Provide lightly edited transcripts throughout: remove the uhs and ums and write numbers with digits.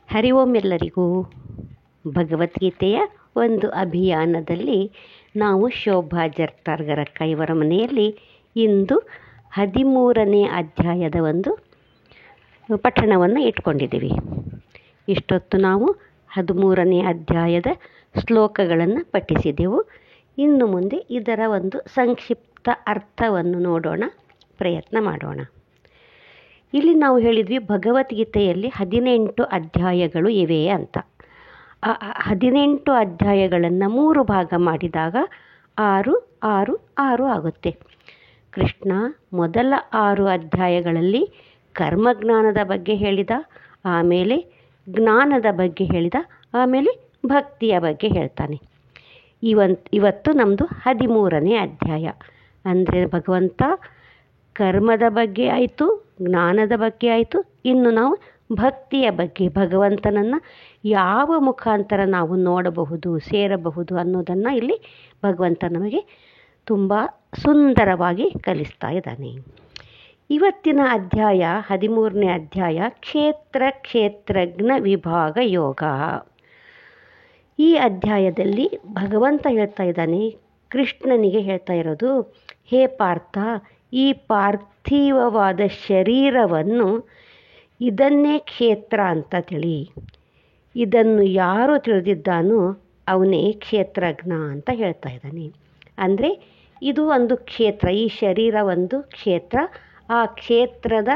ಹರಿ ಓಂ ಎಲ್ಲರಿಗೂ. ಭಗವದ್ಗೀತೆಯ ಒಂದು ಅಭಿಯಾನದಲ್ಲಿ ನಾವು ಶೋಭಾ ಜರ್ತಾರ್ಗರಕ್ಕ ಇವರ ಮನೆಯಲ್ಲಿ ಇಂದು 13ನೇ ಅಧ್ಯಾಯದ ಒಂದು ಪಠಣವನ್ನು ಇಟ್ಕೊಂಡಿದ್ದೀವಿ. ಇಷ್ಟೊತ್ತು ನಾವು 13ನೇ ಅಧ್ಯಾಯದ ಶ್ಲೋಕಗಳನ್ನು ಪಠಿಸಿದೆವು. ಇನ್ನು ಮುಂದೆ ಇದರ ಒಂದು ಸಂಕ್ಷಿಪ್ತ ಅರ್ಥವನ್ನು ನೋಡೋಣ, ಪ್ರಯತ್ನ ಮಾಡೋಣ. ಇಲ್ಲಿ ನಾವು ಹೇಳಿದ್ವಿ ಭಗವದ್ಗೀತೆಯಲ್ಲಿ 18 ಅಧ್ಯಾಯಗಳು ಇವೆ ಅಂತ. ಆ 18 ಅಧ್ಯಾಯಗಳನ್ನು 3 ಭಾಗ ಮಾಡಿದಾಗ 6 6 6 ಆಗುತ್ತೆ. ಕೃಷ್ಣ ಮೊದಲ 6 ಅಧ್ಯಾಯಗಳಲ್ಲಿ ಕರ್ಮಜ್ಞಾನದ ಬಗ್ಗೆ ಹೇಳಿದ, ಆಮೇಲೆ ಜ್ಞಾನದ ಬಗ್ಗೆ ಹೇಳಿದ, ಆಮೇಲೆ ಭಕ್ತಿಯ ಬಗ್ಗೆ ಹೇಳ್ತಾನೆ. ಇವತ್ತು ನಮ್ಮದು 13ನೇ ಅಧ್ಯಾಯ. ಅಂದರೆ ಭಗವಂತ ಕರ್ಮದ ಬಗ್ಗೆ ಆಯಿತು, ಜ್ಞಾನದ ಬಗ್ಗೆ ಆಯಿತು, ಇನ್ನು ನಾವು ಭಕ್ತಿಯ ಬಗ್ಗೆ, ಭಗವಂತನನ್ನು ಯಾವ ಮುಖಾಂತರ ನಾವು ನೋಡಬಹುದು, ಸೇರಬಹುದು ಅನ್ನೋದನ್ನು ಇಲ್ಲಿ ಭಗವಂತ ನಮಗೆ ತುಂಬ ಸುಂದರವಾಗಿ ಕಲಿಸ್ತಾ ಇದ್ದಾನೆ. ಇವತ್ತಿನ ಅಧ್ಯಾಯ 13ನೇ ಅಧ್ಯಾಯ ಕ್ಷೇತ್ರಜ್ಞ ವಿಭಾಗ ಯೋಗ. ಈ ಅಧ್ಯಾಯದಲ್ಲಿ ಭಗವಂತ ಹೇಳ್ತಾ ಇದ್ದಾನೆ, ಕೃಷ್ಣನಿಗೆ ಹೇಳ್ತಾ ಇರೋದು, ಹೇ ಪಾರ್ಥ, ಈ ಪಾರ್ಥಿವವಾದ ಶರೀರವನ್ನು ಇದನ್ನೇ ಕ್ಷೇತ್ರ ಅಂತ ತಿಳಿ. ಇದನ್ನು ಯಾರು ತಿಳಿದಿದ್ದಾನೋ ಅವನೇ ಕ್ಷೇತ್ರಜ್ಞ ಅಂತ ಹೇಳ್ತಾ ಇದ್ದಾನೆ. ಅಂದರೆ ಇದು ಒಂದು ಕ್ಷೇತ್ರ, ಈ ಶರೀರ ಒಂದು ಕ್ಷೇತ್ರ, ಆ ಕ್ಷೇತ್ರದ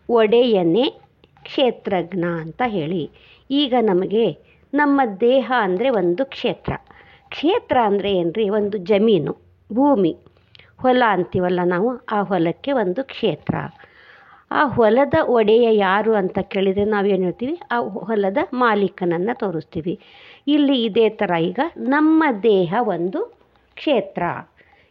ಒಡೆಯನೇ ಕ್ಷೇತ್ರಜ್ಞ ಅಂತ ಹೇಳಿ. ಈಗ ನಮಗೆ ನಮ್ಮ ದೇಹ ಅಂದರೆ ಒಂದು ಕ್ಷೇತ್ರ. ಕ್ಷೇತ್ರ ಅಂದರೆ ಏನ್ರಿ? ಒಂದು ಜಮೀನು, ಭೂಮಿ, ಹೊಲ ಅಂತೀವಲ್ಲ ನಾವು, ಆ ಹೊಲಕ್ಕೆ ಒಂದು ಕ್ಷೇತ್ರ. ಆ ಹೊಲದ ಒಡೆಯ ಯಾರು ಅಂತ ಕೇಳಿದರೆ ನಾವೇನು ಹೇಳ್ತೀವಿ? ಆ ಹೊಲದ ಮಾಲೀಕನನ್ನು ತೋರಿಸ್ತೀವಿ. ಇಲ್ಲಿ ಇದೇ ಥರ ಈಗ ನಮ್ಮ ದೇಹ ಒಂದು ಕ್ಷೇತ್ರ.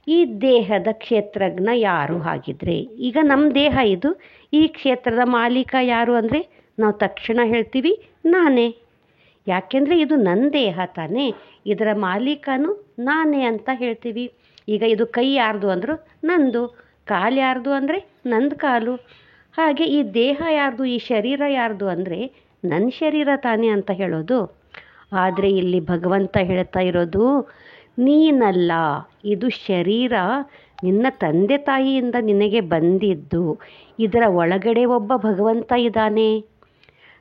ಈ ದೇಹದ ಕ್ಷೇತ್ರಜ್ಞ ಯಾರು ಹಾಗಿದ್ರೆ? ಈಗ ನಮ್ಮ ದೇಹ ಇದು, ಈ ಕ್ಷೇತ್ರದ ಮಾಲೀಕ ಯಾರು ಅಂದರೆ ನಾವು ತಕ್ಷಣ ಹೇಳ್ತೀವಿ ನಾನೇ. ಯಾಕೆಂದರೆ ಇದು ನನ್ನ ದೇಹ ತಾನೇ, ಇದರ ಮಾಲೀಕನು ನಾನೇ ಅಂತ ಹೇಳ್ತೀವಿ. ಈಗ ಇದು ಕೈ ಯಾರ್ದು ಅಂದರು ನಂದು, ಕಾಲು ಯಾರ್ದು ಅಂದರೆ ನಂದು ಕಾಲು. ಹಾಗೆ ಈ ದೇಹ ಯಾರ್ದು, ಈ ಶರೀರ ಯಾರ್ದು ಅಂದರೆ ನನ್ನ ಶರೀರ ತಾನೇ ಅಂತ ಹೇಳೋದು. ಆದರೆ ಇಲ್ಲಿ ಭಗವಂತ ಹೇಳ್ತಾ ಇರೋದು, ನೀನಲ್ಲ, ಇದು ಶರೀರ ನಿನ್ನ ತಂದೆ ತಾಯಿಯಿಂದ ನಿನಗೆ ಬಂದಿದ್ದು. ಇದರ ಒಳಗಡೆ ಒಬ್ಬ ಭಗವಂತ ಇದ್ದಾನೆ.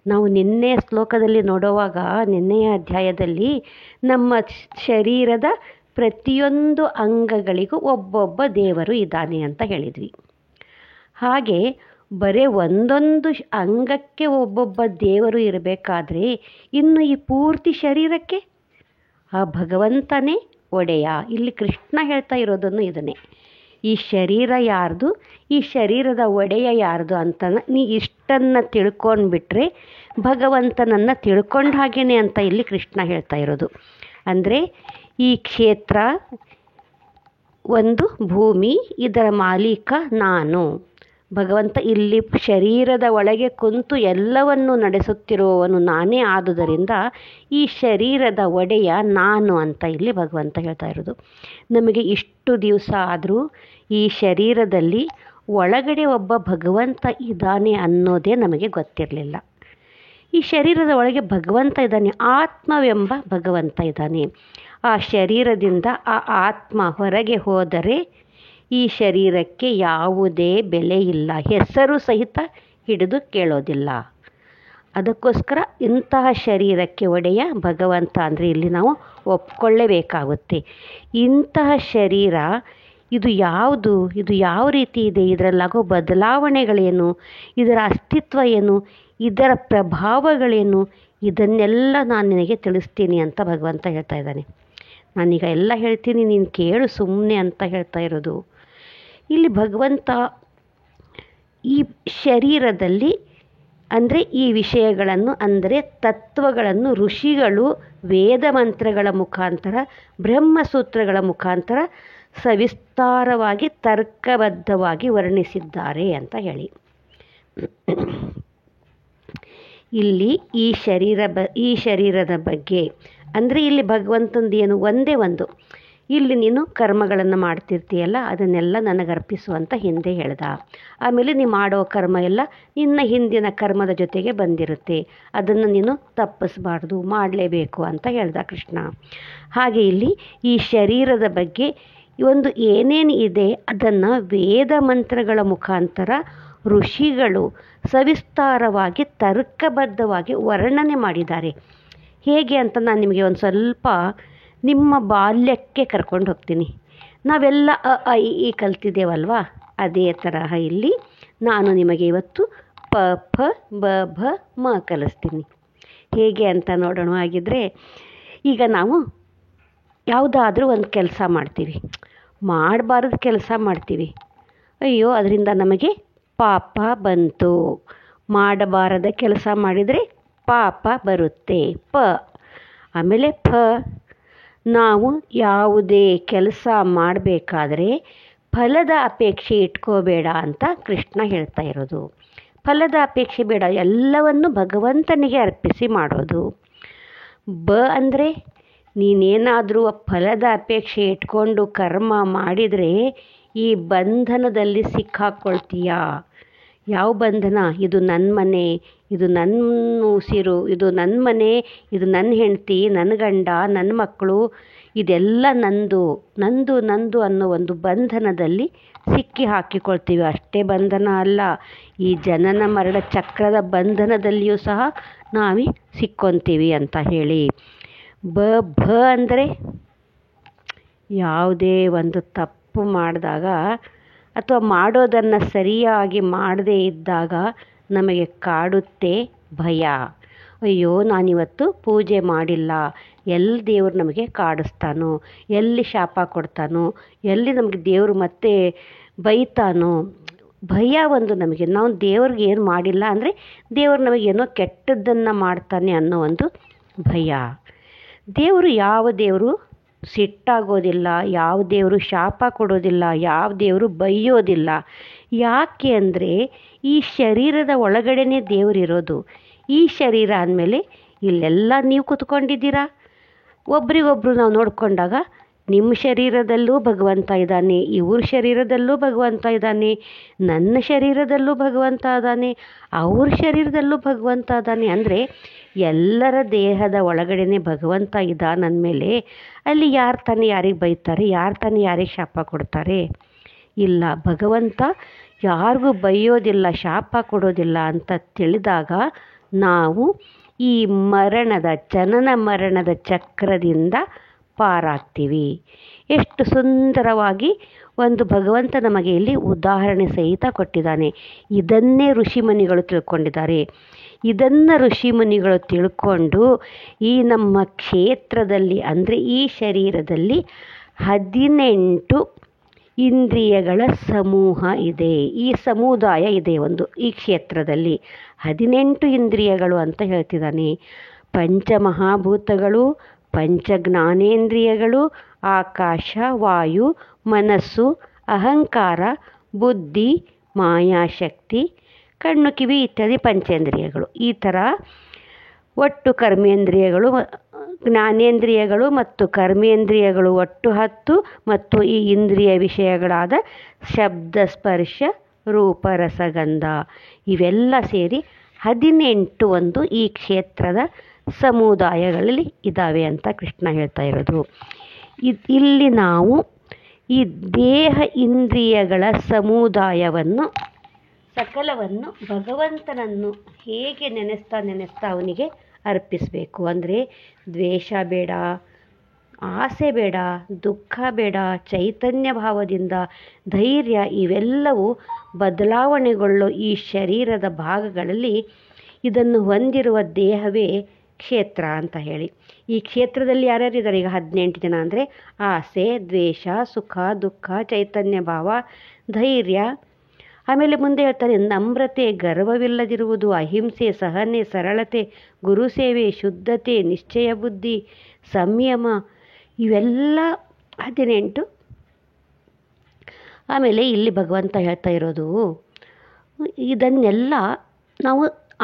ನಾವು ನಿನ್ನೆ ಶ್ಲೋಕದಲ್ಲಿ ನೋಡುವಾಗ, ನಿನ್ನೆಯ ಅಧ್ಯಾಯದಲ್ಲಿ ನಮ್ಮ ಶರೀರದ ಪ್ರತಿಯೊಂದು ಅಂಗಗಳಿಗೂ ಒಬ್ಬೊಬ್ಬ ದೇವರು ಇದ್ದಾನೆ ಅಂತ ಹೇಳಿದ್ವಿ. ಹಾಗೆ ಬರೀ ಒಂದೊಂದು ಅಂಗಕ್ಕೆ ಒಬ್ಬೊಬ್ಬ ದೇವರು ಇರಬೇಕಾದ್ರೆ ಇನ್ನು ಈ ಪೂರ್ತಿ ಶರೀರಕ್ಕೆ ಆ ಭಗವಂತನೇ ಒಡೆಯ. ಇಲ್ಲಿ ಕೃಷ್ಣ ಹೇಳ್ತಾ ಇರೋದನ್ನು ಇದನ್ನೇ, ಈ ಶರೀರ ಯಾರ್ದು, ಈ ಶರೀರದ ಒಡೆಯ ಯಾರ್ದು ಅಂತ ನೀ ಇಷ್ಟನ್ನು ತಿಳ್ಕೊಂಡ್ಬಿಟ್ರೆ ಭಗವಂತನನ್ನು ತಿಳ್ಕೊಂಡ ಹಾಗೇನೆ ಅಂತ ಇಲ್ಲಿ ಕೃಷ್ಣ ಹೇಳ್ತಾ ಇರೋದು. ಅಂದರೆ ಈ ಕ್ಷೇತ್ರ ಒಂದು ಭೂಮಿ, ಇದರ ಮಾಲೀಕ ನಾನು. ಭಗವಂತ ಇಲ್ಲಿ ಶರೀರದ ಒಳಗೆ ಕುಂತು ಎಲ್ಲವನ್ನು ನಡೆಸುತ್ತಿರುವವನು ನಾನೇ. ಆದುದರಿಂದ ಈ ಶರೀರದ ಒಡೆಯ ನಾನು ಅಂತ ಇಲ್ಲಿ ಭಗವಂತ ಹೇಳ್ತಾ ಇರೋದು. ನಮಗೆ ಇಷ್ಟು ದಿವಸ ಆದರೂ ಈ ಶರೀರದಲ್ಲಿ ಒಳಗಡೆ ಒಬ್ಬ ಭಗವಂತ ಇದ್ದಾನೆ ಅನ್ನೋದೇ ನಮಗೆ ಗೊತ್ತಿರಲಿಲ್ಲ. ಈ ಶರೀರದ ಒಳಗೆ ಭಗವಂತ ಇದ್ದಾನೆ, ಆತ್ಮವೆಂಬ ಭಗವಂತ ಇದ್ದಾನೆ. ಆ ಶರೀರದಿಂದ ಆ ಆತ್ಮ ಹೊರಗೆ ಹೋದರೆ ಈ ಶರೀರಕ್ಕೆ ಯಾವುದೇ ಬೆಲೆ ಇಲ್ಲ, ಹೆಸರು ಸಹಿತ ಹಿಡಿದು ಕೇಳೋದಿಲ್ಲ. ಅದಕ್ಕೋಸ್ಕರ ಇಂತಹ ಶರೀರಕ್ಕೆ ಒಡೆಯ ಭಗವಂತ ಅಂದರೆ ಇಲ್ಲಿ ನಾವು ಒಪ್ಕೊಳ್ಳೇಬೇಕಾಗುತ್ತೆ. ಇಂತಹ ಶರೀರ ಇದು ಯಾವುದು, ಇದು ಯಾವ ರೀತಿ ಇದೆ, ಇದರಲ್ಲಾಗೋ ಬದಲಾವಣೆಗಳೇನು, ಇದರ ಅಸ್ತಿತ್ವ ಏನು, ಇದರ ಪ್ರಭಾವಗಳೇನು, ಇದನ್ನೆಲ್ಲ ನಾನು ನಿನಗೆ ತಿಳಿಸ್ತೀನಿ ಅಂತ ಭಗವಂತ ಹೇಳ್ತಾ ಇದ್ದಾನೆ. ನಾನೀಗ ಎಲ್ಲ ಹೇಳ್ತೀನಿ, ನೀನು ಕೇಳು ಸುಮ್ಮನೆ ಅಂತ ಹೇಳ್ತಾ ಇರೋದು. ಇಲ್ಲಿ ಭಗವಂತ ಈ ಶರೀರದಲ್ಲಿ ಅಂದರೆ ಈ ವಿಷಯಗಳನ್ನು, ಅಂದರೆ ತತ್ವಗಳನ್ನು ಋಷಿಗಳು ವೇದ ಮಂತ್ರಗಳ ಮುಖಾಂತರ, ಬ್ರಹ್ಮಸೂತ್ರಗಳ ಮುಖಾಂತರ ಸವಿಸ್ತಾರವಾಗಿ ತರ್ಕಬದ್ಧವಾಗಿ ವರ್ಣಿಸಿದ್ದಾರೆ ಅಂತ ಹೇಳಿ. ಇಲ್ಲಿ ಈ ಶರೀರದ ಬಗ್ಗೆ ಅಂದರೆ ಇಲ್ಲಿ ಭಗವಂತಂದು ಏನು, ಒಂದೇ ಒಂದು ಇಲ್ಲಿ ನೀನು ಕರ್ಮಗಳನ್ನು ಮಾಡ್ತಿರ್ತೀಯಲ್ಲ ಅದನ್ನೆಲ್ಲ ನನಗೆ ಅರ್ಪಿಸು ಅಂತ ಹಿಂದೆ ಹೇಳ್ದ. ಆಮೇಲೆ ನೀನು ಮಾಡೋ ಕರ್ಮ ಎಲ್ಲ ನಿನ್ನ ಹಿಂದಿನ ಕರ್ಮದ ಜೊತೆಗೆ ಬಂದಿರುತ್ತೆ, ಅದನ್ನು ನೀನು ತಪ್ಪಿಸಬಾರ್ದು, ಮಾಡಲೇಬೇಕು ಅಂತ ಹೇಳ್ದ ಕೃಷ್ಣ. ಹಾಗೆ ಇಲ್ಲಿ ಈ ಶರೀರದ ಬಗ್ಗೆ ಒಂದು ಏನೇನು ಇದೆ ಅದನ್ನು ವೇದ ಮಂತ್ರಗಳ ಮುಖಾಂತರ ಋಷಿಗಳು ಸವಿಸ್ತಾರವಾಗಿ ತರ್ಕಬದ್ಧವಾಗಿ ವರ್ಣನೆ ಮಾಡಿದ್ದಾರೆ. ಹೇಗೆ ಅಂತ ನಾನು ನಿಮಗೆ ಒಂದು ಸ್ವಲ್ಪ ನಿಮ್ಮ ಬಾಲ್ಯಕ್ಕೆ ಕರ್ಕೊಂಡು ಹೋಗ್ತೀನಿ. ನಾವೆಲ್ಲ ಅ ಆ ಇ ಈ ಕಲ್ತಿದ್ದೇವಲ್ವಾ, ಅದೇ ತರಹ ಇಲ್ಲಿ ನಾನು ನಿಮಗೆ ಇವತ್ತು ಪ ಫ ಬ ಭ ಮ ಕಲಿಸ್ತೀನಿ. ಹೇಗೆ ಅಂತ ನೋಡೋಣ. ಹಾಗಿದ್ರೆ ಈಗ ನಾವು ಯಾವುದಾದ್ರೂ ಒಂದು ಕೆಲಸ ಮಾಡ್ತೀವಿ, ಮಾಡಬಾರ್ದು ಕೆಲಸ ಮಾಡ್ತೀವಿ, ಅಯ್ಯೋ ಅದರಿಂದ ನಮಗೆ ಪಾಪ ಬಂತು. ಮಾಡಬಾರದ ಕೆಲಸ ಮಾಡಿದರೆ ಪಾಪ ಬರುತ್ತೆ, ಪ. ಆಮೇಲೆ ಫ, ನಾವು ಯಾವುದೇ ಕೆಲಸ ಮಾಡಬೇಕಾದ್ರೆ ಫಲದ ಅಪೇಕ್ಷೆ ಇಟ್ಕೋಬೇಡ ಅಂತ ಕೃಷ್ಣ ಹೇಳ್ತಾ ಇರೋದು. ಫಲದ ಅಪೇಕ್ಷೆ ಬೇಡ, ಎಲ್ಲವನ್ನು ಭಗವಂತನಿಗೆ ಅರ್ಪಿಸಿ ಮಾಡೋದು. ಬ ಅಂದರೆ ನೀನೇನಾದರೂ ಫಲದ ಅಪೇಕ್ಷೆ ಇಟ್ಕೊಂಡು ಕರ್ಮ ಮಾಡಿದರೆ ಈ ಬಂಧನದಲ್ಲಿ ಸಿಕ್ಕಾಕ್ಕೊಳ್ತೀಯಾ. ಯಾವ ಬಂಧನ? ಇದು ನನ್ನ ಮನೆ, ಇದು ನನ್ನ ಉಸಿರು, ಇದು ನನ್ನ ಮನೆ, ಇದು ನನ್ನ ಹೆಂಡತಿ, ನನ್ನ ಗಂಡ, ನನ್ನ ಮಕ್ಕಳು, ಇದೆಲ್ಲ ನಂದು ನಂದು ನಂದು ಅನ್ನೋ ಒಂದು ಬಂಧನದಲ್ಲಿ ಸಿಕ್ಕಿ ಹಾಕಿಕೊಳ್ತೀವಿ. ಅಷ್ಟೇ ಬಂಧನ ಅಲ್ಲ, ಈ ಜನನ ಮರಣ ಚಕ್ರದ ಬಂಧನದಲ್ಲಿಯೂ ಸಹ ನಾವೇ ಸಿಕ್ಕೊಂತೀವಿ ಅಂತ ಹೇಳಿ. ಭ ಅಂದರೆ ಯಾವುದೇ ಒಂದು ತಪ್ಪು ಮಾಡಿದಾಗ ಅಥವಾ ಮಾಡೋದನ್ನು ಸರಿಯಾಗಿ ಮಾಡದೇ ಇದ್ದಾಗ ನಮಗೆ ಕಾಡುತ್ತೆ ಭಯ. ಅಯ್ಯೋ ನಾನಿವತ್ತು ಪೂಜೆ ಮಾಡಿಲ್ಲ, ಎಲ್ಲಿ ದೇವರು ನಮಗೆ ಕಾಡಿಸ್ತಾನೋ, ಎಲ್ಲಿ ಶಾಪ ಕೊಡ್ತಾನೋ, ಎಲ್ಲಿ ನಮಗೆ ದೇವರು ಮತ್ತೆ ಬೈತಾನೋ, ಭಯ ಒಂದು ನಮಗೆ. ನಾವು ದೇವ್ರಿಗೆ ಏನು ಮಾಡಿಲ್ಲ ಅಂದರೆ ದೇವರು ನಮಗೇನೋ ಕೆಟ್ಟದ್ದನ್ನು ಮಾಡ್ತಾನೆ ಅನ್ನೋ ಒಂದು ಭಯ. ದೇವರು ಯಾವ ದೇವರು ಸಿಟ್ಟಾಗೋದಿಲ್ಲ, ಯಾವ ದೇವರು ಶಾಪ ಕೊಡೋದಿಲ್ಲ, ಯಾವ ದೇವರು ಬೈಯೋದಿಲ್ಲ. ಯಾಕೆ ಅಂದರೆ ಈ ಶರೀರದ ಒಳಗಡೆನೇ ದೇವರಿರೋದು. ಈ ಶರೀರ ಅಂದಮೇಲೆ ಇಲ್ಲೆಲ್ಲ ನೀವು ಕೂತ್ಕೊಂಡಿದ್ದೀರಾ, ಒಬ್ರಿಗೊಬ್ರು ನಾವು ನೋಡಿಕೊಂಡಾಗ ನಿಮ್ಮ ಶರೀರದಲ್ಲೂ ಭಗವಂತ ಇದ್ದಾನೆ, ಇವ್ರ ಶರೀರದಲ್ಲೂ ಭಗವಂತ ಇದ್ದಾನೆ, ನನ್ನ ಶರೀರದಲ್ಲೂ ಭಗವಂತ ಇದ್ದಾನೆ, ಅವ್ರ ಶರೀರದಲ್ಲೂ ಭಗವಂತ ಇದ್ದಾನೆ. ಅಂದರೆ ಎಲ್ಲರ ದೇಹದ ಒಳಗಡೆನೆ ಭಗವಂತ ಇದ್ದಾನಂದಮೇಲೆ ಅಲ್ಲಿ ಯಾರು ತಾನೇ ಯಾರಿಗೆ ಬೈತಾರೆ, ಯಾರು ತಾನೇ ಯಾರಿಗೆ ಶಾಪ ಕೊಡ್ತಾರೆ? ಇಲ್ಲ, ಭಗವಂತ ಯಾರಿಗೂ ಬೈಯೋದಿಲ್ಲ, ಶಾಪ ಕೊಡೋದಿಲ್ಲ ಅಂತ ತಿಳಿದಾಗ ನಾವು ಈ ಜನನ ಮರಣದ ಚಕ್ರದಿಂದ ಪಾರಾಗ್ತೀವಿ. ಎಷ್ಟು ಸುಂದರವಾಗಿ ಒಂದು ಭಗವಂತ ನಮಗೆ ಇಲ್ಲಿ ಉದಾಹರಣೆ ಸಹಿತ ಕೊಟ್ಟಿದ್ದಾನೆ. ಇದನ್ನೇ ಋಷಿಮುನಿಗಳು ತಿಳ್ಕೊಂಡಿದ್ದಾರೆ. ಇದನ್ನು ಋಷಿಮುನಿಗಳು ತಿಳ್ಕೊಂಡು ಈ ನಮ್ಮ ಕ್ಷೇತ್ರದಲ್ಲಿ ಅಂದರೆ ಈ ಶರೀರದಲ್ಲಿ 18 ಇಂದ್ರಿಯಗಳ ಸಮೂಹ ಇದೆ, ಈ ಸಮುದಾಯ ಇದೆ ಒಂದು ಈ ಕ್ಷೇತ್ರದಲ್ಲಿ. 18 ಇಂದ್ರಿಯಗಳು ಅಂತ ಹೇಳ್ತಿದ್ದಾನೆ. ಪಂಚಮಹಾಭೂತಗಳು, ಪಂಚಜ್ಞಾನೇಂದ್ರಿಯಗಳು, ಆಕಾಶ, ವಾಯು, ಮನಸ್ಸು, ಅಹಂಕಾರ, ಬುದ್ಧಿ, ಮಾಯಾಶಕ್ತಿ, ಕಣ್ಣು, ಕಿವಿ ಇತ್ಯಾದಿ ಪಂಚೇಂದ್ರಿಯಗಳು. ಈ ಥರ ಒಟ್ಟು ಕರ್ಮೇಂದ್ರಿಯಗಳು, ಜ್ಞಾನೇಂದ್ರಿಯಗಳು ಮತ್ತು ಕರ್ಮೇಂದ್ರಿಯಗಳು ಒಟ್ಟು 10 ಮತ್ತು ಈ ಇಂದ್ರಿಯ ವಿಷಯಗಳಾದ ಶಬ್ದ, ಸ್ಪರ್ಶ, ರೂಪ, ರಸಗಂಧ ಇವೆಲ್ಲ ಸೇರಿ 18 ಒಂದು ಈ ಕ್ಷೇತ್ರದ ಸಮುದಾಯಗಳಲ್ಲಿ ಇದ್ದಾವೆ ಅಂತ ಕೃಷ್ಣ ಹೇಳ್ತಾ ಇರೋದು. ಇಲ್ಲಿ ನಾವು ಈ ದೇಹ ಇಂದ್ರಿಯಗಳ ಸಮುದಾಯವನ್ನು ಸಕಲವನ್ನು ಭಗವಂತನನ್ನು ಹೇಗೆ ನೆನೆಸ್ತಾ ಅವನಿಗೆ ಅರ್ಪಿಸಬೇಕು. ಅಂದರೆ ದ್ವೇಷ ಬೇಡ, ಆಸೆ ಬೇಡ, ದುಃಖ ಬೇಡ, ಚೈತನ್ಯ ಭಾವದಿಂದ ಧೈರ್ಯ, ಇವೆಲ್ಲವೂ ಬದಲಾವಣೆಗೊಳ್ಳೋ ಈ ಶರೀರದ ಭಾಗಗಳಲ್ಲಿ ಇದನ್ನು ಹೊಂದಿರುವ ದೇಹವೇ ಕ್ಷೇತ್ರ ಅಂತ ಹೇಳಿ. ಈ ಕ್ಷೇತ್ರದಲ್ಲಿ ಯಾರ್ಯಾರಿದ್ದಾರೆ? ಈಗ 18 ಜನ ಅಂದರೆ ಆಸೆ, ದ್ವೇಷ, ಸುಖ, ದುಃಖ, ಚೈತನ್ಯ ಭಾವ, ಧೈರ್ಯ. ಆಮೇಲೆ ಮುಂದೆ ಹೇಳ್ತಾರೆ, ನಮ್ರತೆ, ಗರ್ವವಿಲ್ಲದಿರುವುದು, ಅಹಿಂಸೆ, ಸಹನೆ, ಸರಳತೆ, ಗುರುಸೇವೆ, ಶುದ್ಧತೆ, ನಿಶ್ಚಯ ಬುದ್ಧಿ, ಸಂಯಮ, ಇವೆಲ್ಲ 18. ಆಮೇಲೆ ಇಲ್ಲಿ ಭಗವಂತ ಹೇಳ್ತಾ ಇರೋದು ಇದನ್ನೆಲ್ಲ ನಾವು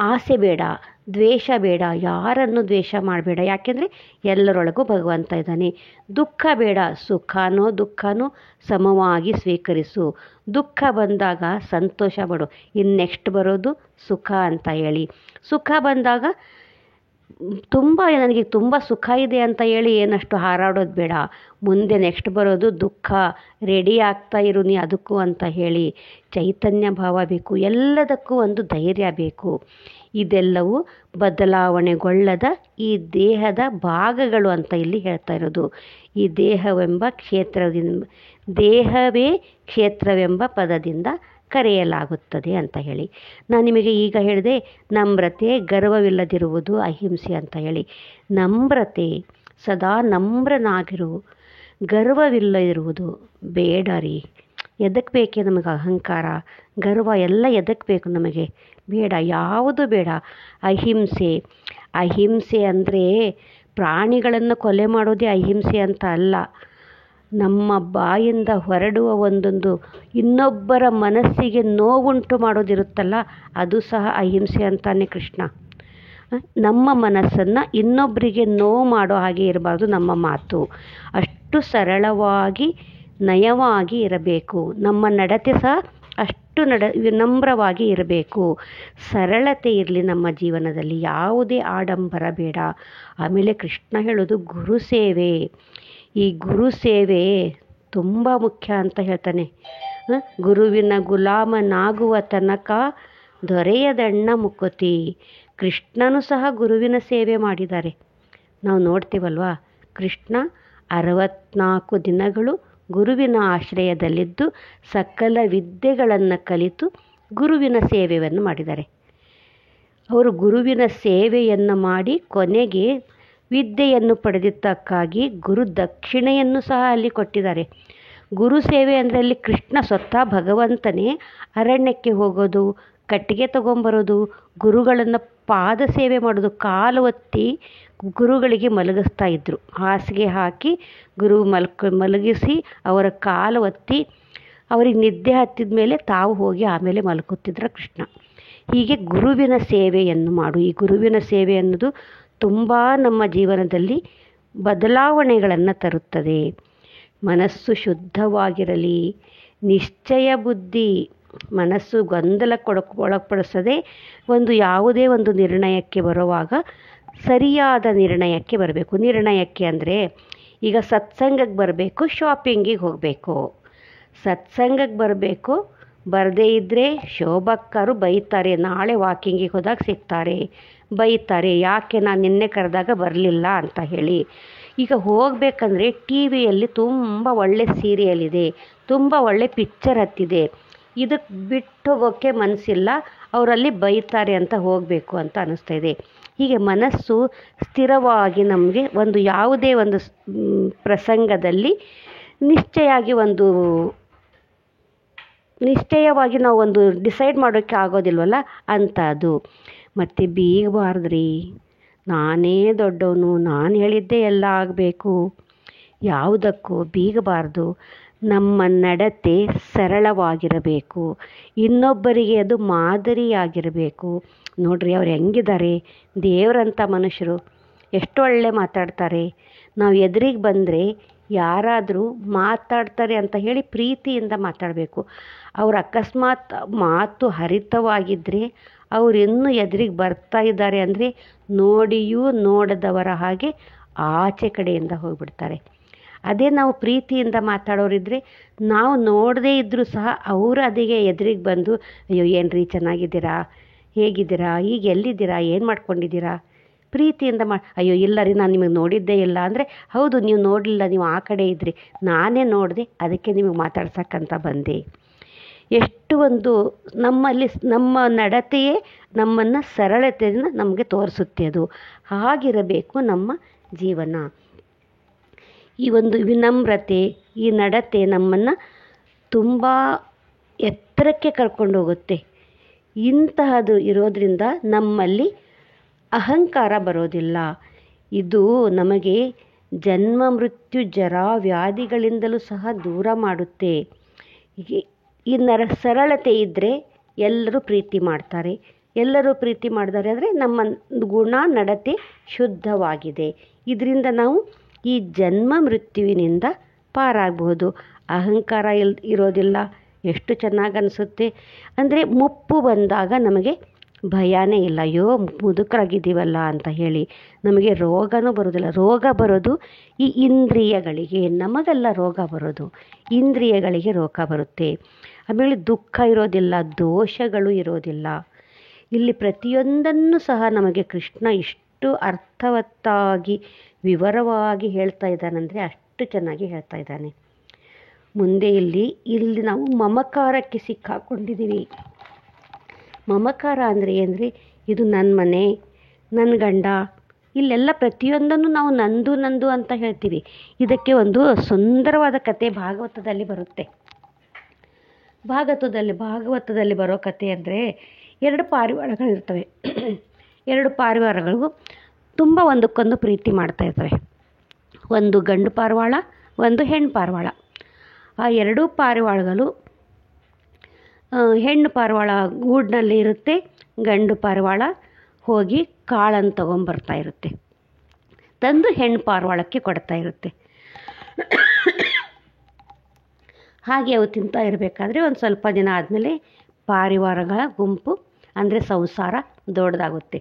ಆಸೆ ಬೇಡ, ದ್ವೇಷ ಬೇಡ, ಯಾರನ್ನು ದ್ವೇಷ ಮಾಡಬೇಡ, ಯಾಕೆಂದರೆ ಎಲ್ಲರೊಳಗೂ ಭಗವಂತ ಇದ್ದಾನೆ. ದುಃಖ ಬೇಡ, ಸುಖನೋ ದುಃಖನೋ ಸಮವಾಗಿ ಸ್ವೀಕರಿಸು. ದುಃಖ ಬಂದಾಗ ಸಂತೋಷ ಪಡು, ಇನ್ನು ನೆಕ್ಸ್ಟ್ ಬರೋದು ಸುಖ ಅಂತ ಹೇಳಿ. ಸುಖ ಬಂದಾಗ ನನಗೆ ತುಂಬ ಸುಖ ಇದೆ ಅಂತ ಹೇಳಿ ಏನಷ್ಟು ಹಾರಾಡೋದು ಬೇಡ. ಮುಂದೆ ನೆಕ್ಸ್ಟ್ ಬರೋದು ದುಃಖ, ರೆಡಿ ಆಗ್ತಾ ಇರು ನೀ ಅದಕ್ಕೂ ಅಂತ ಹೇಳಿ ಚೈತನ್ಯ ಭಾವ ಬೇಕು. ಎಲ್ಲದಕ್ಕೂ ಒಂದು ಧೈರ್ಯ ಬೇಕು. ಇದೆಲ್ಲವೂ ಬದಲಾವಣೆಗೊಳ್ಳದ ಈ ದೇಹದ ಭಾಗಗಳು ಅಂತ ಇಲ್ಲಿ ಹೇಳ್ತಾ ಇರೋದು. ಈ ದೇಹವೇ ಕ್ಷೇತ್ರವೆಂಬ ಪದದಿಂದ ಕರೆಯಲಾಗುತ್ತದೆ ಅಂತ ಹೇಳಿ. ನಾನು ನಿಮಗೆ ಈಗ ಹೇಳಿದೆ ನಮ್ರತೆ, ಗರ್ವವಿಲ್ಲದಿರುವುದು, ಅಹಿಂಸೆ ಅಂತ ಹೇಳಿ. ನಮ್ರತೆ, ಸದಾ ನಮ್ರನಾಗಿರು. ಗರ್ವವಿಲ್ಲದಿರುವುದು ಬೇಡ ರೀ. ಎದಕ್ಕೆ ಬೇಕೆ ನಮಗೆ ಅಹಂಕಾರ, ಗರ್ವ ಎಲ್ಲ ಎದಕ್ಕೆ ಬೇಕು ನಮಗೆ? ಬೇಡ, ಯಾವುದು ಬೇಡ. ಅಹಿಂಸೆ ಅಂದರೆ ಪ್ರಾಣಿಗಳನ್ನು ಕೊಲೆ ಮಾಡೋದೇ ಅಹಿಂಸೆ ಅಂತ ಅಲ್ಲ. ನಮ್ಮ ಬಾಯಿಂದ ಹೊರಡುವ ಒಂದೊಂದು ಇನ್ನೊಬ್ಬರ ಮನಸ್ಸಿಗೆ ನೋವುಂಟು ಮಾಡೋದಿರುತ್ತಲ್ಲ, ಅದು ಸಹ ಅಹಿಂಸೆ ಅಂತಾನೆ ಕೃಷ್ಣ. ನಮ್ಮ ಮನಸ್ಸನ್ನು ಇನ್ನೊಬ್ಬರಿಗೆ ನೋವು ಮಾಡೋ ಹಾಗೆ ಇರಬಾರ್ದು ನಮ್ಮ ಮಾತು. ಅಷ್ಟು ಸರಳವಾಗಿ ನಯವಾಗಿ ಇರಬೇಕು. ನಮ್ಮ ನಡತೆ ಸಹ ಅಷ್ಟು ವಿನಮ್ರವಾಗಿ ಇರಬೇಕು. ಸರಳತೆ ಇರಲಿ ನಮ್ಮ ಜೀವನದಲ್ಲಿ, ಯಾವುದೇ ಆಡಂಬರ ಬೇಡ. ಆಮೇಲೆ ಕೃಷ್ಣ ಹೇಳೋದು ಗುರು ಸೇವೆ. ಈ ಗುರು ಸೇವೆ ತುಂಬ ಮುಖ್ಯ ಅಂತ ಹೇಳ್ತಾನೆ. ಗುರುವಿನ ಗುಲಾಮನಾಗುವ ತನಕ ದೊರೆಯದಣ್ಣ ಮುಕುತಿ. ಕೃಷ್ಣನು ಸಹ ಗುರುವಿನ ಸೇವೆ ಮಾಡಿದ್ದಾರೆ. ನಾವು ನೋಡ್ತೀವಲ್ವಾ, ಕೃಷ್ಣ 64 ದಿನಗಳು ಗುರುವಿನ ಆಶ್ರಯದಲ್ಲಿದ್ದು ಸಕಲ ವಿದ್ಯೆಗಳನ್ನು ಕಲಿತು ಗುರುವಿನ ಸೇವೆಯನ್ನು ಮಾಡಿದ್ದಾರೆ. ಅವರು ಗುರುವಿನ ಸೇವೆಯನ್ನು ಮಾಡಿ ಕೊನೆಗೆ ವಿದ್ಯೆಯನ್ನು ಪಡೆದಿದ್ದಕ್ಕಾಗಿ ಗುರು ದಕ್ಷಿಣೆಯನ್ನು ಸಹ ಅಲ್ಲಿ ಕೊಟ್ಟಿದ್ದಾರೆ. ಗುರು ಸೇವೆ ಅಂದರೆ ಅಲ್ಲಿ ಕೃಷ್ಣ ಸ್ವತಃ ಭಗವಂತನೇ ಅರಣ್ಯಕ್ಕೆ ಹೋಗೋದು, ಕಟ್ಟಿಗೆ ತಗೊಂಬರೋದು, ಗುರುಗಳನ್ನು ಪಾದ ಸೇವೆ ಮಾಡೋದು, ಕಾಲು ಒತ್ತಿ ಗುರುಗಳಿಗೆ ಮಲಗಿಸ್ತಾ ಇದ್ದರು. ಹಾಸಿಗೆ ಹಾಕಿ ಮಲಗಿಸಿ ಅವರ ಕಾಲು ಒತ್ತಿ ಅವರಿಗೆ ನಿದ್ದೆ ಹತ್ತಿದ ಮೇಲೆ ತಾವು ಹೋಗಿ ಆಮೇಲೆ ಮಲ್ಕೋತಿದ್ರ ಕೃಷ್ಣ. ಹೀಗೆ ಗುರುವಿನ ಸೇವೆಯನ್ನು ಮಾಡು. ಈ ಗುರುವಿನ ಸೇವೆ ಅನ್ನೋದು ತುಂಬ ನಮ್ಮ ಜೀವನದಲ್ಲಿ ಬದಲಾವಣೆಗಳನ್ನು ತರುತ್ತದೆ. ಮನಸ್ಸು ಶುದ್ಧವಾಗಿರಲಿ, ನಿಶ್ಚಯ ಬುದ್ಧಿ, ಮನಸ್ಸು ಒಳಪಡಿಸದೆ ಯಾವುದೇ ಒಂದು ನಿರ್ಣಯಕ್ಕೆ ಬರುವಾಗ ಸರಿಯಾದ ನಿರ್ಣಯಕ್ಕೆ ಬರಬೇಕು. ನಿರ್ಣಯಕ್ಕೆ ಅಂದರೆ ಈಗ ಸತ್ಸಂಗಕ್ಕೆ ಬರಬೇಕು, ಶಾಪಿಂಗಿಗೆ ಹೋಗಬೇಕು. ಸತ್ಸಂಗಕ್ಕೆ ಬರಬೇಕು, ಬರದೇ ಇದ್ದರೆ ಶೋಭಕ್ಕರು ಬೈತಾರೆ. ನಾಳೆ ವಾಕಿಂಗಿಗೆ ಹೋದಾಗ ಸಿಗ್ತಾರೆ, ಬೈತಾರೆ, ಯಾಕೆ ನಾನು ನಿನ್ನೆ ಕರೆದಾಗ ಬರಲಿಲ್ಲ ಅಂತ ಹೇಳಿ. ಈಗ ಹೋಗಬೇಕಂದ್ರೆ ಟಿ ವಿಯಲ್ಲಿ ತುಂಬ ಒಳ್ಳೆ ಸೀರಿಯಲ್ ಇದೆ, ತುಂಬ ಒಳ್ಳೆ ಪಿಕ್ಚರ್ ಹತ್ತಿದೆ, ಇದಕ್ಕೆ ಬಿಟ್ಟು ಹೋಗೋಕ್ಕೆ ಮನಸ್ಸಿಲ್ಲ, ಅವರಲ್ಲಿ ಬೈತಾರೆ ಅಂತ ಹೋಗಬೇಕು ಅಂತ ಅನ್ನಿಸ್ತಾ ಇದೆ. ಹೀಗೆ ಮನಸ್ಸು ಸ್ಥಿರವಾಗಿ ನಮಗೆ ಯಾವುದೇ ಒಂದು ಪ್ರಸಂಗದಲ್ಲಿ ನಿಶ್ಚಯವಾಗಿ ನಾವು ಡಿಸೈಡ್ ಮಾಡೋಕ್ಕೆ ಆಗೋದಿಲ್ವಲ್ಲ ಅಂಥದ್ದು. ಮತ್ತು ಬೀಗಬಾರ್ದ್ರಿ, ನಾನೇ ದೊಡ್ಡವನು, ನಾನು ಹೇಳಿದ್ದೇ ಎಲ್ಲ ಆಗಬೇಕು, ಯಾವುದಕ್ಕೂ ಬೀಗಬಾರ್ದು. ನಮ್ಮ ನಡತೆ ಸರಳವಾಗಿರಬೇಕು, ಇನ್ನೊಬ್ಬರಿಗೆ ಅದು ಮಾದರಿಯಾಗಿರಬೇಕು. ನೋಡ್ರಿ ಅವ್ರು ಹೆಂಗಿದ್ದಾರೆ, ದೇವರಂಥ ಮನುಷ್ಯರು, ಎಷ್ಟು ಒಳ್ಳೆ ಮಾತಾಡ್ತಾರೆ. ನಾವು ಎದುರಿಗೆ ಬಂದರೆ ಯಾರಾದರೂ ಮಾತಾಡ್ತಾರೆ ಅಂತ ಹೇಳಿ ಪ್ರೀತಿಯಿಂದ ಮಾತಾಡಬೇಕು. ಅವ್ರು ಅಕಸ್ಮಾತ್ ಮಾತು ಹರಿತವಾಗಿದ್ದರೆ ಅವ್ರು ಇನ್ನೂ ಎದುರಿಗೆ ಬರ್ತಾ ಇದ್ದಾರೆ ಅಂದರೆ ನೋಡಿಯೂ ನೋಡದವರ ಹಾಗೆ ಆಚೆ ಕಡೆಯಿಂದ ಹೋಗಿಬಿಡ್ತಾರೆ. ಅದೇ ನಾವು ಪ್ರೀತಿಯಿಂದ ಮಾತಾಡೋರಿದ್ದರೆ ನಾವು ನೋಡದೇ ಇದ್ದರೂ ಸಹ ಅವರು ಅದಿಗೆ ಎದುರಿಗೆ ಬಂದು, ಅಯ್ಯೋ ಏನ್ರಿ ಚೆನ್ನಾಗಿದ್ದೀರಾ, ಹೇಗಿದ್ದೀರಾ, ಈಗ ಎಲ್ಲಿದ್ದೀರಾ, ಏನು ಮಾಡ್ಕೊಂಡಿದ್ದೀರಾ, ಪ್ರೀತಿಯಿಂದ ಅಯ್ಯೋ ಇಲ್ಲ ರೀ ನಾನು ನಿಮಗೆ ನೋಡಿದ್ದೇ ಇಲ್ಲ ಅಂದರೆ, ಹೌದು ನೀವು ನೋಡಲಿಲ್ಲ, ನೀವು ಆ ಕಡೆ ಇದ್ರಿ, ನಾನೇ ನೋಡಿದೆ, ಅದಕ್ಕೆ ನಿಮಗೆ ಮಾತಾಡ್ಸಕ್ಕಂತ ಬಂದೆ. ಎಷ್ಟು ನಮ್ಮಲ್ಲಿ ನಮ್ಮ ನಡತೆಯೇ ನಮ್ಮನ್ನು ಸರಳತೆಯನ್ನು ನಮಗೆ ತೋರಿಸುತ್ತೆ. ಅದು ಹಾಗಿರಬೇಕು ನಮ್ಮ ಜೀವನ. ಈ ವಿನಮ್ರತೆ, ಈ ನಡತೆ ನಮ್ಮನ್ನು ತುಂಬ ಎತ್ತರಕ್ಕೆ ಕರ್ಕೊಂಡು ಹೋಗುತ್ತೆ. ಇಂತಹದ್ದು ಇರೋದರಿಂದ ನಮ್ಮಲ್ಲಿ ಅಹಂಕಾರ ಬರೋದಿಲ್ಲ. ಇದು ನಮಗೆ ಜನ್ಮ ಮೃತ್ಯು ಜರಾ ವ್ಯಾಧಿಗಳಿಂದಲೂ ಸಹ ದೂರ ಮಾಡುತ್ತೆ. ಈ ಸರಳತೆ ಇದ್ದರೆ ಎಲ್ಲರೂ ಪ್ರೀತಿ ಮಾಡ್ತಾರೆ, ಎಲ್ಲರೂ ಪ್ರೀತಿ ಮಾಡಿದ್ದಾರೆ ಅಂದರೆ ನಮ್ಮ ಗುಣ ನಡತೆ ಶುದ್ಧವಾಗಿದೆ. ಇದರಿಂದ ನಾವು ಈ ಜನ್ಮ ಮೃತ್ಯುವಿನಿಂದ ಪಾರಾಗಬಹುದು. ಅಹಂಕಾರ ಇರೋದಿಲ್ಲ. ಎಷ್ಟು ಚೆನ್ನಾಗಿ ಅನಿಸುತ್ತೆ ಅಂದರೆ ಮುಪ್ಪು ಬಂದಾಗ ನಮಗೆ ಭಯನೇ ಇಲ್ಲ. ಅಯ್ಯೋ ಮುದುಕರಾಗಿದ್ದೀವಲ್ಲ ಅಂತ ಹೇಳಿ ನಮಗೆ ರೋಗನೂ ಬರೋದಿಲ್ಲ. ರೋಗ ಬರೋದು ಈ ಇಂದ್ರಿಯಗಳಿಗೆ, ನಮಗೆಲ್ಲ ರೋಗ ಬರೋದು ಇಂದ್ರಿಯಗಳಿಗೆ ರೋಗ ಬರುತ್ತೆ. ಆಮೇಲೆ ದುಃಖ ಇರೋದಿಲ್ಲ, ದೋಷಗಳು ಇರೋದಿಲ್ಲ. ಇಲ್ಲಿ ಪ್ರತಿಯೊಂದನ್ನು ಸಹ ನಮಗೆ ಕೃಷ್ಣ ಇಷ್ಟು ಅರ್ಥವತ್ತಾಗಿ ವಿವರವಾಗಿ ಹೇಳ್ತಾ ಇದ್ದಾನಂದರೆ ಅಷ್ಟು ಚೆನ್ನಾಗಿ ಹೇಳ್ತಾ ಇದ್ದಾನೆ. ಮುಂದೆ ಇಲ್ಲಿ ನಾವು ಮಮಕಾರಕ್ಕೆ ಸಿಕ್ಕಾಕೊಂಡಿದ್ದೀವಿ. ಮಮಕಾರ ಅಂದರೆ ಏನಂದರೆ ಇದು ನನ್ನ ಮನೆ, ನನ್ನ ಗಂಡ, ಇಲ್ಲೆಲ್ಲ ಪ್ರತಿಯೊಂದನ್ನು ನಾವು ನಂದು ಅಂತ ಹೇಳ್ತೀವಿ. ಇದಕ್ಕೆ ಒಂದು ಸುಂದರವಾದ ಕತೆ ಭಾಗವತದಲ್ಲಿ ಬರುತ್ತೆ. ಭಾಗವತದಲ್ಲಿ ಬರೋ ಕತೆ ಅಂದರೆ 2 ಪಾರಿವಾಳಗಳಿರ್ತವೆ. 2 ಪಾರಿವಾಳಗಳು ತುಂಬ ಒಂದಕ್ಕೊಂದು ಪ್ರೀತಿ ಮಾಡ್ತಾ ಇರ್ತವೆ. ಒಂದು ಗಂಡು ಪಾರಿವಾಳ, ಒಂದು ಹೆಣ್ಣು ಪಾರಿವಾಳ. ಆ 2 ಪಾರಿವಾಳಗಳು ಹೆಣ್ಣು ಪಾರಿವಾಳ ಗೂಡಿನಲ್ಲಿ ಇರುತ್ತೆ. ಗಂಡು ಪಾರಿವಾಳ ಹೋಗಿ ಕಾಳನ್ನು ತೊಗೊಂಬರ್ತಾ ಇರುತ್ತೆ. ತಂದು ಹೆಣ್ಣು ಪಾರಿವಾಳಕ್ಕೆ ಕೊಡ್ತಾ ಇರುತ್ತೆ. ಹಾಗೆ ಅವು ತಿಂತಾ ಇರಬೇಕಾದ್ರೆ ಒಂದು ಸ್ವಲ್ಪ ದಿನ ಆದಮೇಲೆ ಪಾರಿವಾಳಗಳ ಗುಂಪು ಅಂದರೆ ಸಂಸಾರ ದೊಡ್ಡದಾಗುತ್ತೆ.